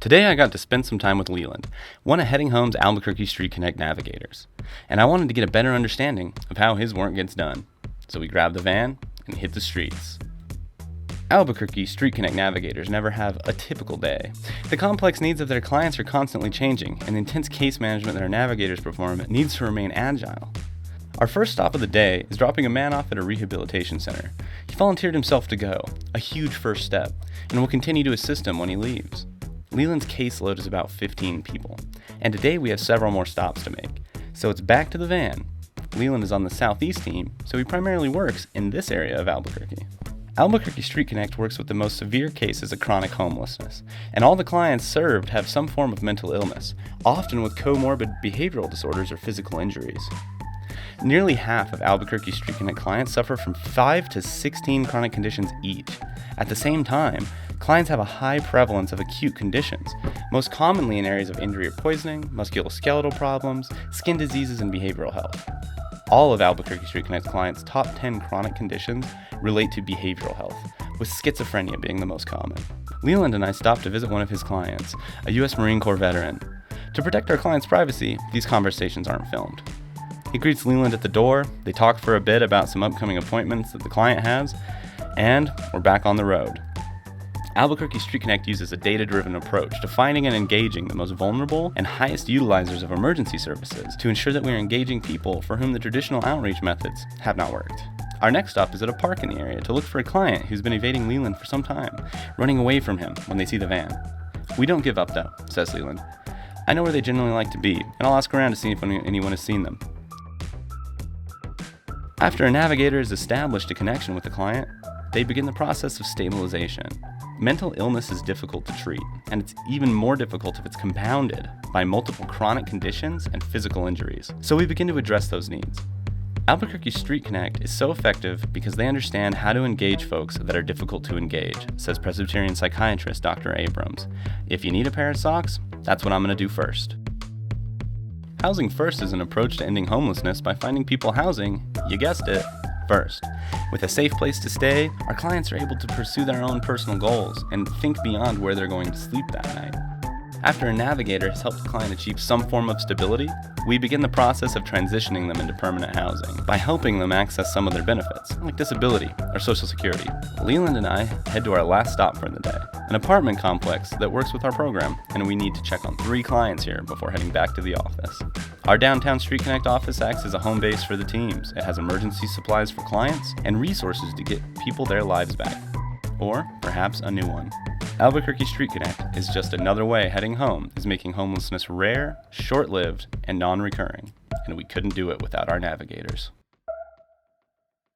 Today I got to spend some time with Leland, one of Heading Home's Albuquerque StreetConnect Navigators, and I wanted to get a better understanding of how his work gets done. So we grabbed the van and hit the streets. Albuquerque StreetConnect Navigators never have a typical day. The complex needs of their clients are constantly changing, and the intense case management that our navigators perform needs to remain agile. Our first stop of the day is dropping a man off at a rehabilitation center. He volunteered himself to go, a huge first step, and will continue to assist him when he leaves. Leland's caseload is about 15 people, and today we have several more stops to make, so it's back to the van. Leland is on the southeast team, so he primarily works in this area of Albuquerque. Albuquerque StreetConnect works with the most severe cases of chronic homelessness, and all the clients served have some form of mental illness, often with comorbid behavioral disorders or physical injuries. Nearly half of Albuquerque StreetConnect clients suffer from 5 to 16 chronic conditions each. At the same time, clients have a high prevalence of acute conditions, most commonly in areas of injury or poisoning, musculoskeletal problems, skin diseases, and behavioral health. All of Albuquerque StreetConnect's clients' top 10 chronic conditions relate to behavioral health, with schizophrenia being the most common. Leland and I stopped to visit one of his clients, a U.S. Marine Corps veteran. To protect our client's privacy, these conversations aren't filmed. He greets Leland at the door, they talk for a bit about some upcoming appointments that the client has, and we're back on the road. Albuquerque StreetConnect uses a data-driven approach to finding and engaging the most vulnerable and highest utilizers of emergency services to ensure that we are engaging people for whom the traditional outreach methods have not worked. Our next stop is at a park in the area to look for a client who's been evading Leland for some time, running away from him when they see the van. "We don't give up though," says Leland. "I know where they generally like to be, and I'll ask around to see if anyone has seen them." After a navigator has established a connection with the client, they begin the process of stabilization. Mental illness is difficult to treat, and it's even more difficult if it's compounded by multiple chronic conditions and physical injuries. So we begin to address those needs. Albuquerque StreetConnect is so effective because they understand how to engage folks that are difficult to engage, says Presbyterian psychiatrist Dr. Abrams. "If you need a pair of socks, that's what I'm going to do first." Housing First is an approach to ending homelessness by finding people housing, you guessed it, first. With a safe place to stay, our clients are able to pursue their own personal goals and think beyond where they're going to sleep that night. After a navigator has helped the client achieve some form of stability, we begin the process of transitioning them into permanent housing by helping them access some of their benefits, like disability or Social Security. Leland and I head to our last stop for the day, an apartment complex that works with our program, and we need to check on 3 clients here before heading back to the office. Our downtown StreetConnect office acts as a home base for the teams. It has emergency supplies for clients and resources to get people their lives back, or perhaps a new one. Albuquerque StreetConnect is just another way Heading Home is making homelessness rare, short-lived, and non-recurring, and we couldn't do it without our navigators.